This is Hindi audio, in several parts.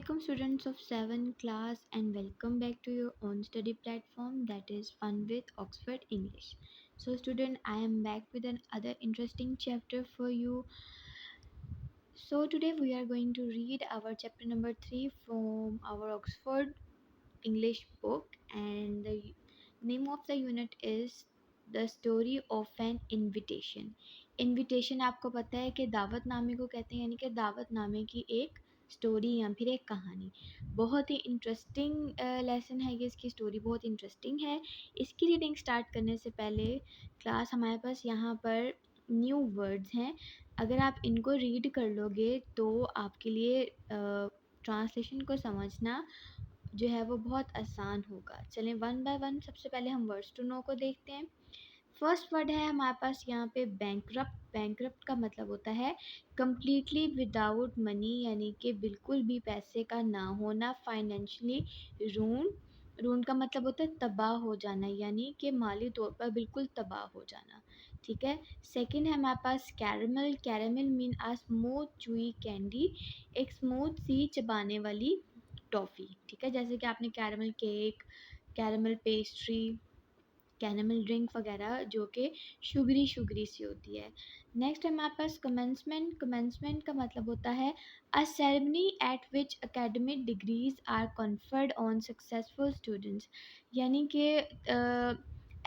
Assalamualaikum students of 7th class and welcome back to your own study platform that is Fun with Oxford English. So student, I am back with another interesting chapter for you. So today we are going to read our chapter number 3 from our Oxford English book, and the name of the unit is The Story of an Invitation. Invitation आपको पता है कि दावतनामे को कहते हैं, यानी कि दावतनामे की एक स्टोरी या फिर एक कहानी। बहुत ही इंटरेस्टिंग लेसन है ये, इसकी स्टोरी बहुत इंटरेस्टिंग है। इसकी रीडिंग स्टार्ट करने से पहले क्लास हमारे पास यहाँ पर न्यू वर्ड्स हैं। अगर आप इनको रीड कर लोगे तो आपके लिए ट्रांसलेशन को समझना जो है वो बहुत आसान होगा। चलें वन बाय वन सबसे पहले हम वर्ड्स टू नो को देखते हैं। फर्स्ट वर्ड है हमारे पास यहाँ पे बैंकरप्ट। बैंकरप्ट का मतलब होता है कम्प्लीटली विदाउट मनी, यानी कि बिल्कुल भी पैसे का ना होना। फाइनेंशियली रून, रून का मतलब होता है तबाह हो जाना, यानी कि माली तौर पर बिल्कुल तबाह हो जाना। ठीक है। सेकंड है हमारे पास कैरमल। कैरमल मीन आ स्मूथ चुई कैंडी, एक स्मूथ सी चबाने वाली टॉफ़ी। ठीक है, जैसे कि आपने caramel cake, caramel pastry, caramel drink वगैरह जो कि शुगरी शुगरी सी होती है। नेक्स्ट है हमारे पास कमेंसमेंट। कमेंसमेंट का मतलब होता है a ceremony at which academic degrees are conferred on successful students, यानी कि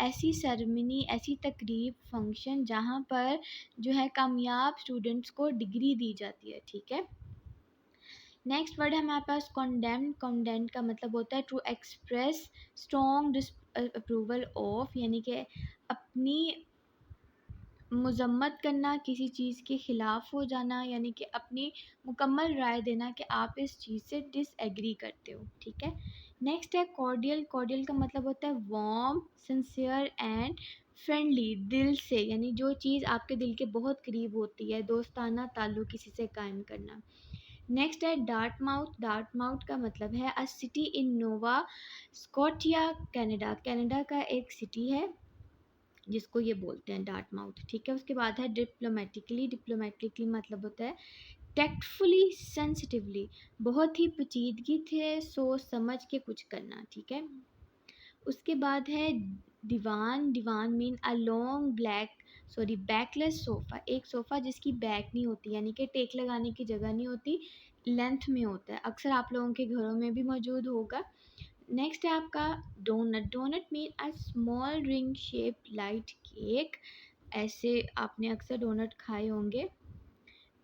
ऐसी सेरेमनी, ऐसी तकरीब, फंक्शन जहाँ पर जो है कामयाब स्टूडेंट्स को डिग्री दी जाती है। ठीक है। नेक्स्ट वर्ड है हमारे पास कॉन्डेम्ड। कॉन्डेम्ड का मतलब होता है to express strong approval of, यानी कि अपनी मजम्मत करना, किसी चीज़ के ख़िलाफ़ हो जाना, यानी कि अपनी मुकम्मल राय देना कि आप इस चीज़ से डिसएग्री करते हो। ठीक है। नेक्स्ट है कॉर्डियल। कॉर्डियल का मतलब होता है वार्म, सिंसियर एंड फ्रेंडली, दिल से, यानी जो चीज़ आपके दिल के बहुत करीब होती है, दोस्ताना ताल्लुक़ किसी से कायम करना। नेक्स्ट है डार्टमाउथ। डार्टमाउथ का मतलब है अ city in Nova Scotia, Canada. Canada का एक सिटी है जिसको ये बोलते हैं डार्टमाउथ। ठीक है। उसके बाद है डिप्लोमेटिकली। डिप्लोमेटिकली मतलब होता है टैक्टफुली, सेंसिटिवली, बहुत ही पेचीदगी से सोच समझ के कुछ करना। ठीक है। उसके बाद है दीवान। Diwan mean a long backless sofa, एक सोफ़ा जिसकी बैक नहीं होती, यानी कि टेक लगाने की जगह नहीं होती, लेंथ में होता है। अक्सर आप लोगों के घरों में भी मौजूद होगा। नेक्स्ट है आपका doughnut. Doughnut mean a small ring shape light cake, ऐसे आपने अक्सर डोनट खाए होंगे।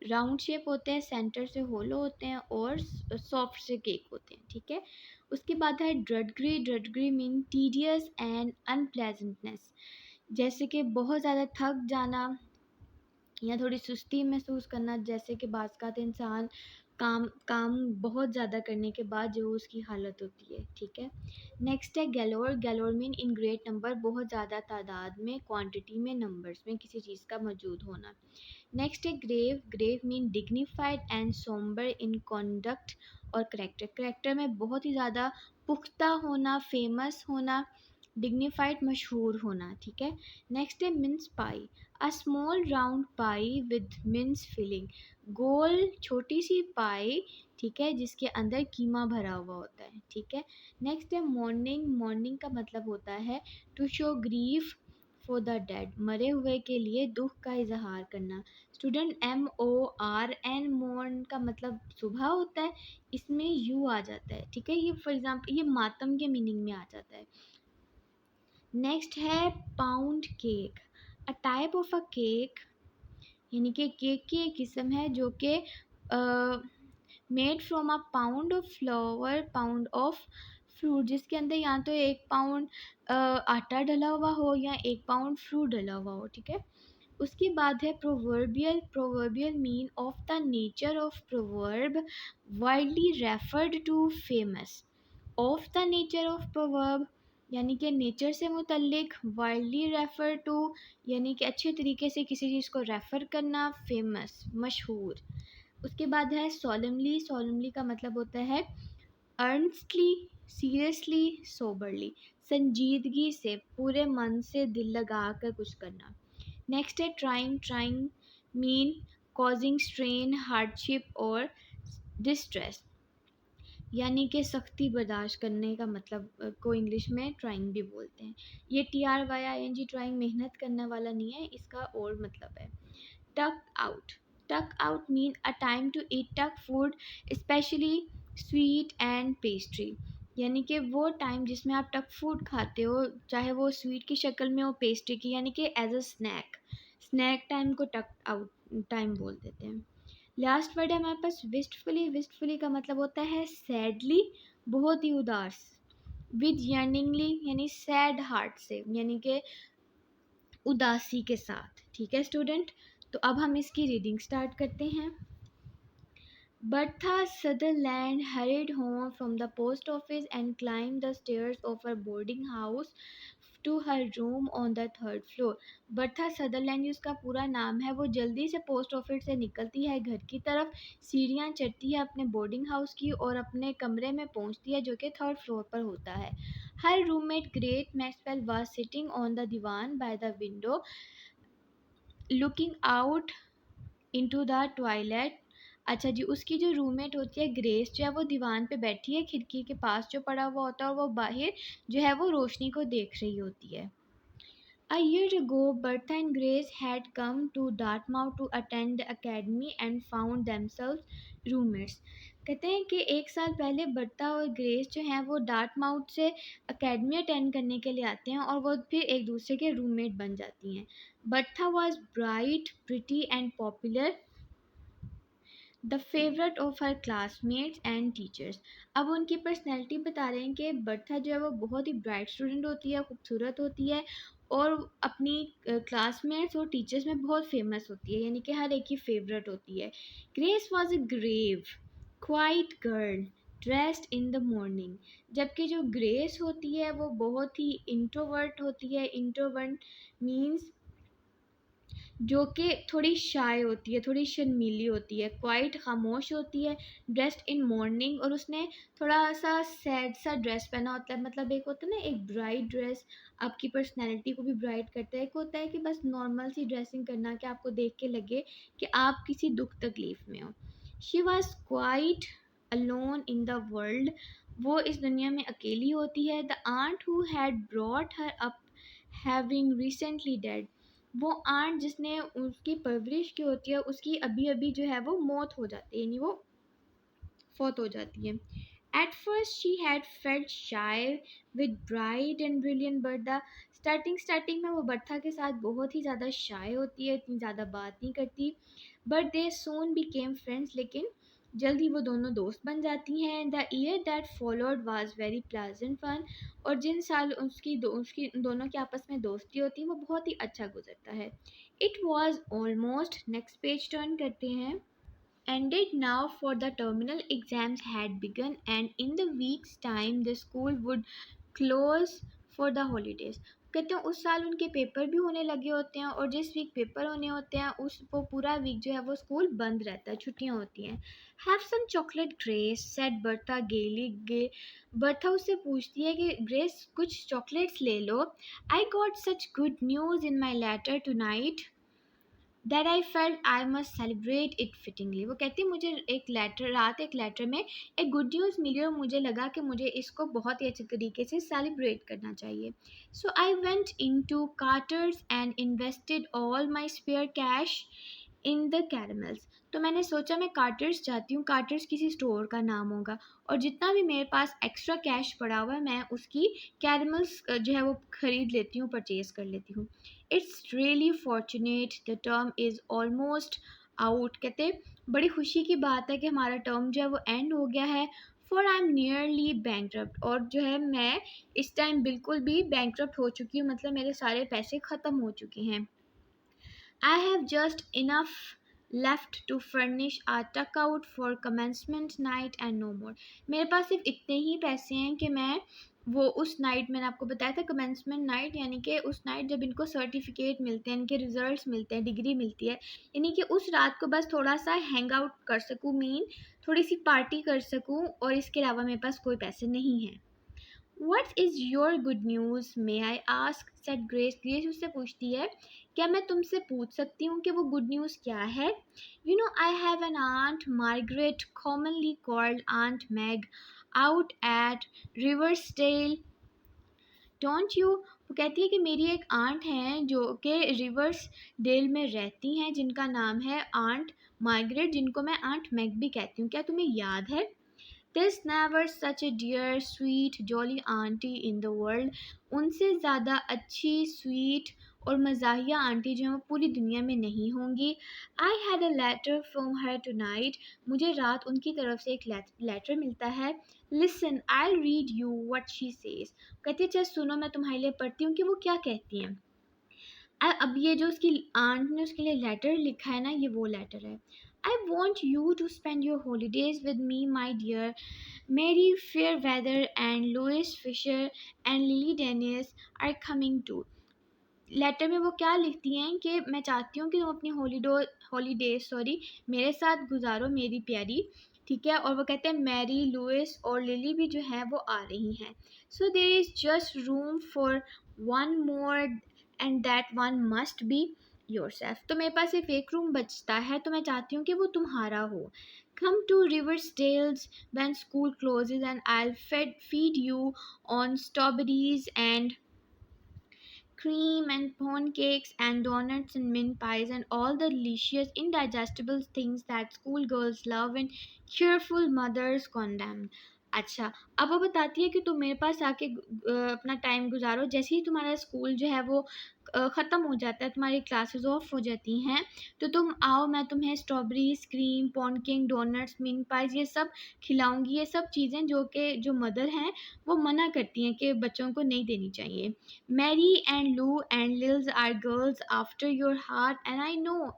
राउंड शेप होते हैं, सेंटर से होलो होते हैं और सॉफ्ट से केक होते हैं। ठीक है। उसके बाद है ड्रडगरी। ड्रडगरी मीन टीडियस एंड अनप्लेजेंटनेस, जैसे कि बहुत ज़्यादा थक जाना या थोड़ी सुस्ती महसूस करना, जैसे कि बाज़ का इंसान काम काम बहुत ज़्यादा करने के बाद जो उसकी हालत होती है। ठीक है। नेक्स्ट है galore. Galore mean in great number, बहुत ज़्यादा तादाद में, क्वांटिटी में, नंबर्स में किसी चीज़ का मौजूद होना। नेक्स्ट है grave. Grave mean dignified and sombre in conduct और करेक्टर। करेक्टर में बहुत ही ज़्यादा पुख्ता होना, फेमस होना, डिग्निफाइड मशहूर होना। ठीक है। नेक्स्ट है mince pie. A small round pie with mince filling, गोल छोटी सी पाई, ठीक है, जिसके अंदर कीमा भरा हुआ होता है। ठीक है। नेक्स्ट है मॉर्निंग। मॉर्निंग का मतलब होता है to show grief for the dead, मरे हुए के लिए दुख का इजहार करना। स्टूडेंट MORN, मॉर्न का मतलब सुबह होता है, इसमें यू आ जाता है। ठीक है। ये फॉर एग्जांपल ये मातम के मीनिंग में आ जाता है। नेक्स्ट है pound cake. A type of a cake, यानी कि केक की एक किस्म है जो कि made from a pound of flower, pound of fruit, जिसके अंदर या तो 1 पाउंड आटा डला हुआ हो या 1 पाउंड फ्रूट डला हुआ हो। ठीक है। उसके बाद है proverbial. Proverbial mean of the nature of proverb, widely referred to famous. Of the nature of proverb यानी कि नेचर से मुतल्लिक, वाइडली रेफर टू यानी कि अच्छे तरीके से किसी चीज़ को रेफ़र करना, फेमस मशहूर। उसके बाद है सॉलमली। सॉलमली का मतलब होता है अर्नस्टली, सीरियसली, सोबरली, संजीदगी से, पूरे मन से, दिल लगा कर कुछ करना। नेक्स्ट है trying. Trying mean causing strain, hardship और डिस्ट्रेस। यानी कि सख्ती बर्दाश्त करने का मतलब को इंग्लिश में ट्राइंग भी बोलते हैं। ये TRYING ट्राइंग मेहनत करने वाला नहीं है, इसका और मतलब है tuck out. Tuck out mean a time to eat tuck food, specially sweet and pastry. यानी कि वो टाइम जिसमें आप टक फूड खाते हो, चाहे वो स्वीट की शक्ल में हो, पेस्ट्री की, यानी कि as a snack. Snack time को टक आउट टाइम बोल देते हैं। लास्ट वर्ड है हमारे पास विस्टफुली। विस्टफुली का मतलब होता है सैडली, बहुत ही उदास। विद यर्निंगली यानी सैड हार्ट से, यानी कि उदासी के साथ। ठीक है स्टूडेंट, तो अब हम इसकी रीडिंग स्टार्ट करते हैं। Bertha Sutherland hurried home from the post office and climbed the stairs of her boarding house to her room on the third floor. Bertha Sutherland उसका पूरा नाम है, वो जल्दी से पोस्ट ऑफिस से निकलती है घर की तरफ, सीढ़ियाँ चढ़ती है अपने बोर्डिंग हाउस की और अपने कमरे में पहुंचती है जो कि थर्ड फ्लोर पर होता है। Her roommate Grace Maxwell was sitting on the diwan by the window looking out into the toilet. अच्छा जी, उसकी जो रूममेट होती है ग्रेस, जो है वो दीवान पे बैठी है खिड़की के पास जो पड़ा हुआ होता है, और वो बाहर जो है वो रोशनी को देख रही होती है। A year ago, Bertha and Grace had come to Dartmouth to attend the academy and found themselves roommates. कहते हैं कि एक साल पहले बर्ता और ग्रेस जो हैं वो डार्टमाउथ से अकेडमी अटेंड करने के लिए आते हैं और वो फिर एक दूसरे के रूममेट बन जाती हैं। Bertha was bright, pretty and popular, the favourite of her classmates and teachers. अब उनकी पर्सनैलिटी बता रहे हैं कि बर्था जो है वो बहुत ही ब्राइट स्टूडेंट होती है, खूबसूरत होती है और अपनी क्लासमेट्स और टीचर्स में बहुत फेमस होती है, यानी कि हर एक की फेवरेट होती है। Grace was a grave quiet girl dressed in the mourning, जबकि जो ग्रेस होती है वो बहुत ही इंट्रोवर्ट होती है। इंट्रोवर्ट मीन्स जो कि थोड़ी शाय होती है, थोड़ी शर्मीली होती है, क्वाइट खामोश होती है, ड्रेस्ड इन मॉर्निंग, और उसने थोड़ा सा सैड सा ड्रेस पहना होता है। मतलब एक होता है ना एक ब्राइट ड्रेस आपकी पर्सनैलिटी को भी ब्राइट करता है, एक होता है कि बस नॉर्मल सी ड्रेसिंग करना कि आपको देख के लगे कि आप किसी दुख तकलीफ में हो। She was quite alone in the world, वो इस दुनिया में अकेली होती है। The aunt who had brought her up having recently dead, वो आंट जिसने उसकी परवरिश की होती है उसकी अभी अभी जो है वो मौत हो जाती है, यानी वो फौत हो जाती है। At first she had felt shy with bright and brilliant Bertha, starting में वो बर्था के साथ बहुत ही ज़्यादा शाय होती है, इतनी ज़्यादा बात नहीं करती। But they soon became friends, लेकिन जल्द ही वो दोनों दोस्त बन जाती हैं। The year that followed was very pleasant fun, और जिन साल उसकी दोनों की आपस में दोस्ती होती है वो बहुत ही अच्छा गुजरता है। It was almost, next page turn करते हैं, ended now, for the terminal exams had begun and in the week's time the school would close for the holidays। कहते हैं उस साल उनके पेपर भी होने लगे होते हैं और जिस वीक पेपर होने होते हैं उस वो पूरा वीक जो है वो स्कूल बंद रहता है, छुट्टियां होती हैं। Have some chocolate Grace said Bertha gaily gay, Bertha उससे पूछती है कि ग्रेस कुछ चॉकलेट्स ले लो। I got such good news in my letter tonight that I felt I must celebrate it fittingly. वो कहती है मुझे एक लेटर में एक गुड न्यूज़ मिली और मुझे लगा कि मुझे इसको बहुत ही अच्छे तरीके से सेलिब्रेट करना चाहिए। So I went into Carter's and invested all my spare cash in the caramels. तो मैंने सोचा मैं कार्टर्स जाती हूँ, कार्टर्स किसी स्टोर का नाम होगा, और जितना भी मेरे पास एक्स्ट्रा कैश पड़ा हुआ है मैं उसकी कैरमल्स जो है वो ख़रीद लेती हूँ, परचेज़ कर लेती हूँ। It's really fortunate the term is almost out, कहते बड़ी खुशी की बात है कि हमारा टर्म जो है वो एंड हो गया है। For I am nearly bankrupt, और जो है मैं इस टाइम बिल्कुल भी बैंकरप्ट हो चुकी हूँ, मतलब मेरे सारे पैसे ख़त्म हो चुके हैं। I have just enough left to furnish a tuck out for commencement night and no more। मेरे पास सिर्फ इतने ही पैसे हैं कि मैं वो उस नाइट, मैंने आपको बताया था कमेंसमेंट नाइट, यानी कि उस नाइट जब इनको सर्टिफिकेट मिलते हैं, इनके रिजल्ट्स मिलते हैं, डिग्री मिलती है, यानी कि उस रात को बस थोड़ा सा हैंग आउट कर सकूँ, मीन थोड़ी सी पार्टी कर सकूँ, और इसके अलावा मेरे पास कोई पैसे नहीं हैं। What is your good news, may I ask, said Grace. Grace उससे पूछती है, क्या मैं तुमसे पूछ सकती हूँ कि वो गुड न्यूज़ क्या है? You know, I have an aunt, Margaret, commonly called Aunt Meg, out at Riversdale, don't you? वो कहती है कि मेरी एक आंट हैं जो कि रिवर्स डेल में रहती हैं, जिनका नाम है आंट मार्गरेट, जिनको मैं आंट मैग भी कहती हूँ। क्या तुम्हें याद है? There's never such a dear, sweet, jolly auntie in the world. उनसे ज़्यादा अच्छी, स्वीट और मज़ाहिया आंटी जो है वो पूरी दुनिया में नहीं होंगी। I had a letter from her tonight. मुझे रात उनकी तरफ से एक लेटर मिलता है। Listen, I'll read you what she says. कहती है चल सुनो, मैं तुम्हारे लिए पढ़ती हूँ कि वो क्या कहती हैं। अब ये जो उसकी आंट ने उसके लिए लेटर लिखा है ना, ये वो लेटर है। I want you to spend your holidays with me, my dear. Mary Fairweather and Louis Fisher and Lily Dennis are coming too. Letter में वो क्या लिखती हैं कि मैं चाहती हूँ कि तुम अपनी हॉलीडेज मेरे साथ गुजारो मेरी प्यारी, ठीक है। और वो कहते हैं मैरी, लुइस और लिली भी जो है वो आ रही हैं। So there is just room for one more and that one must be yourself. तो मेरे पास सिर्फ एक रूम बचता है, तो मैं चाहती हूँ कि वो तुम्हारा हो। Come to Riversdale's when school closes and I'll feed you on strawberries and cream and pancakes and donuts and mince pies and all the delicious indigestible things that schoolgirls love and cheerful mothers condemn. अच्छा, अब वो बताती है कि तुम मेरे पास आके अपना टाइम गुजारो। जैसे ही तुम्हारा स्कूल जो है वो ख़त्म हो जाता है, तुम्हारी क्लासेस ऑफ हो जाती हैं, तो तुम आओ, मैं तुम्हें स्ट्रॉबेरीज, क्रीम, पॉनकेक, डोनट्स, मिन पाइज ये सब खिलाऊंगी। ये सब चीज़ें जो कि जो मदर हैं वो मना करती हैं कि बच्चों को नहीं देनी चाहिए। Mary and Lou and Lils are girls after your heart, and I know.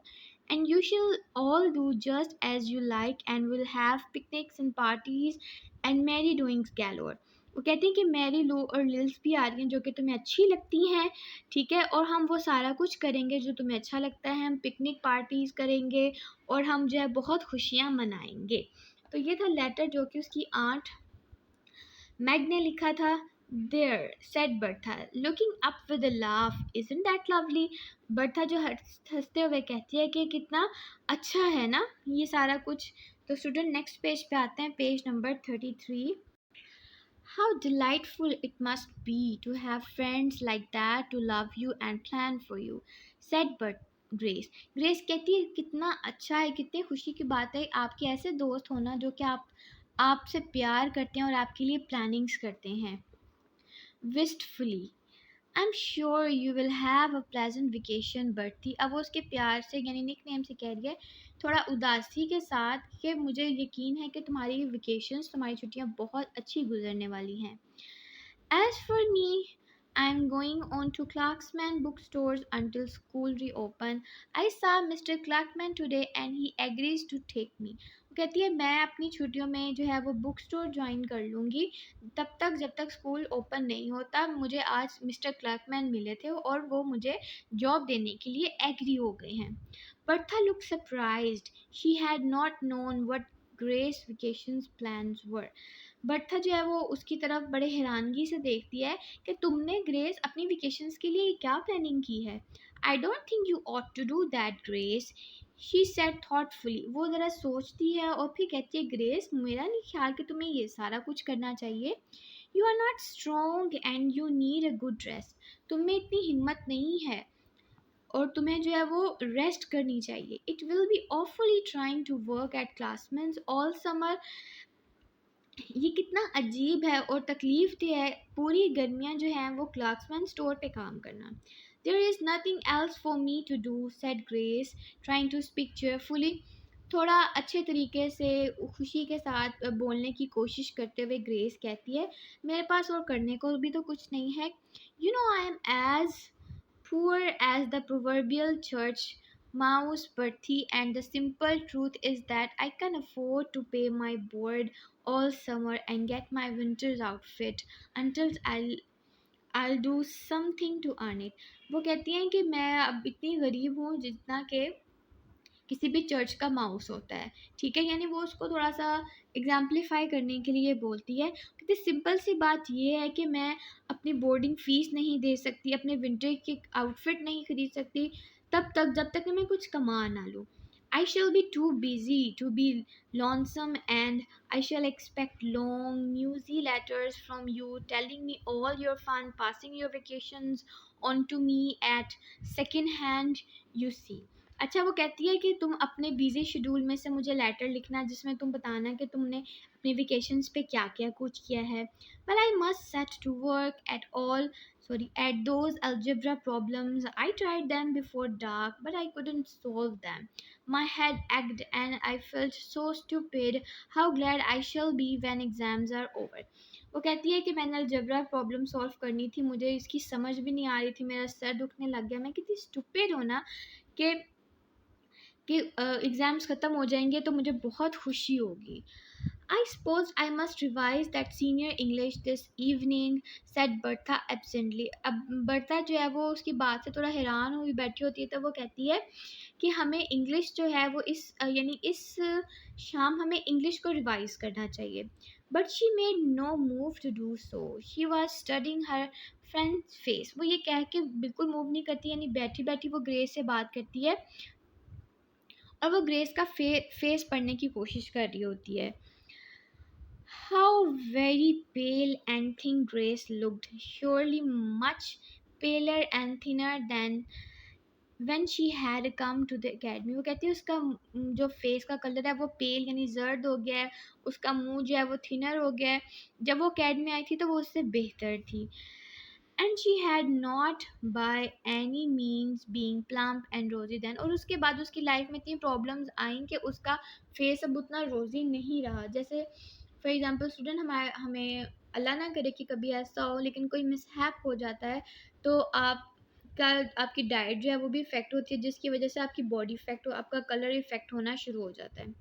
And you shall all do just as you like, and we'll have picnics and parties and merry doings galore. वो कहती हैं कि मैरी, लू और लिल्स भी आ रही हैं जो कि तुम्हें अच्छी लगती हैं, ठीक है। और हम वो सारा कुछ करेंगे जो तुम्हें अच्छा लगता है। हम पिकनिक पार्टीज़ करेंगे और हम जो है बहुत खुशियाँ मनाएंगे। तो ये था लेटर जो कि उसकी आंट मैग ने लिखा था। There, said Bertha, looking up with a laugh. Isn't that lovely? Bertha जो हंसते हुए कहती है कि कितना अच्छा है ना ये सारा कुछ। तो स्टूडेंट नेक्स्ट पेज पे आते हैं, page number 33। How delightful it must be to have friends like that to love you and plan for you, said Grace. Grace कहती है कितना अच्छा है, कितनी खुशी की बात है आपके ऐसे दोस्त होना जो कि आपसे प्यार करते हैं और आपके लिए प्लानिंग्स करते हैं। Wistfully, I'm sure you will have a pleasant vacation, Bertie. अब वो उसके प्यार से यानी निक नेम से कह रही है, थोड़ा उदासी के साथ, कि मुझे यकीन है कि तुम्हारी वेकेशंस, तुम्हारी छुट्टियां बहुत अच्छी गुजरने वाली हैं। As for me, I'm going on to Clarksman bookstores until school reopen. I saw Mr. Clarkman today and he agrees to take me. वो कहती है मैं अपनी छुट्टियों में जो है वो बुक स्टोर ज्वाइन कर लूँगी तब तक जब तक स्कूल ओपन नहीं होता। मुझे आज मिस्टर क्लार्कमैन मिले थे और वो मुझे जॉब देने के लिए एग्री हो गए हैं। Bertha looked surprised. She had not known what Grace's vacations plans were. Bertha जो है वो उसकी तरफ बड़े हैरानगी से देखती है कि तुमने ग्रेस अपनी वेकेशंस के लिए क्या प्लानिंग की है। I don't think you ought to do that Grace, she said thoughtfully. वो ज़रा सोचती है और फिर कहती है ग्रेस मेरा नहीं ख्याल कि तुम्हें ये सारा कुछ करना चाहिए। You are not strong and you need a good rest. तुम्हें इतनी हिम्मत नहीं है और तुम्हें जो है वो रेस्ट करनी चाहिए। It will be awfully trying to work at Classman's all summer. ये कितना अजीब है और तकलीफ दे है पूरी गर्मियाँ जो हैं वो क्लार्क्समैन स्टोर पे काम करना। There is nothing else for me to do, said Grace trying to speak cheerfully. थोड़ा अच्छे तरीके से खुशी के साथ बोलने की कोशिश करते हुए ग्रेस कहती है मेरे पास और करने को भी तो कुछ नहीं है। You know I am as poor as the proverbial church mouse, Bertie, and the simple truth is that I can afford to pay my board all summer and get my winter's outfit until I'll do something to earn it. वो कहती हैं कि मैं अब इतनी गरीब हूँ जितना कि किसी भी चर्च का माउस होता है, ठीक है। यानी वो उसको थोड़ा सा एग्जाम्पलीफाई करने के लिए बोलती है। कितनी सिंपल सी बात ये है कि मैं अपनी बोर्डिंग फीस नहीं दे सकती, अपने विंटर के आउटफिट नहीं खरीद सकती तब तक जब तक कि मैं कुछ कमा ना लूँ। I shall be too busy to be lonesome, and I shall expect long, newsy letters from you telling me all your fun, passing your vacations on to me at second hand, you see. अच्छा, वो कहती है कि तुम अपने बिजी शेड्यूल में से मुझे लेटर लिखना जिसमें तुम बताना कि तुमने अपने वेकेशंस पे क्या क्या कुछ किया है। Well, I must set to work at those algebra problems. I tried them before dark, but I couldn't solve them. My head ached and I felt so stupid. How glad I shall be when exams are over. वो कहती है कि मैंने अलजेब्रा प्रॉब्लम सॉल्व करनी थी, मुझे इसकी समझ भी नहीं आ रही थी, मेरा सर दुखने लग गया, मैं कितनी स्टूपिड हूँ ना कि एग्ज़ाम्स ख़त्म हो जाएंगे तो मुझे बहुत खुशी होगी। I suppose I must revise that senior English this evening, said Bertha absently. अब बर्ता जो है वो उसकी बात से थोड़ा हैरान हुई बैठी होती है, तो वो कहती है कि हमें इंग्लिश जो है वो यानी इस शाम हमें इंग्लिश को रिवाइज करना चाहिए। But she made no move to do so, she was studying her friend's face. वो ये कह के बिल्कुल मूव नहीं करती, यानी बैठी बैठी वो ग्रेस से बात करती है और वो ग्रेस का फेस पढ़ने की कोशिश कर रही होती है। How very pale and thin Grace looked, surely much paler and thinner than when she had come to the academy. वो कहती है उसका जो फेस का कलर है वो पेल यानी जर्द हो गया है, उसका मुंह जो है वो थिनर हो गया है। जब वो अकेडमी आई थी तो वो उससे बेहतर थी। And she had not by any means being plump and rosy then. और उसके बाद उसकी लाइफ में इतनी प्रॉब्लम्स आई कि उसका फेस अब उतना रोजी नहीं रहा। जैसे फॉर एग्जांपल स्टूडेंट, हमें अल्लाह ना करे कि कभी ऐसा हो, लेकिन कोई मिसहैप हो जाता है तो आपकी डाइट जो है वो भी इफेक्ट होती है, जिसकी वजह से आपकी बॉडी इफेक्ट हो, आपका कलर इफेक्ट होना शुरू हो जाता है।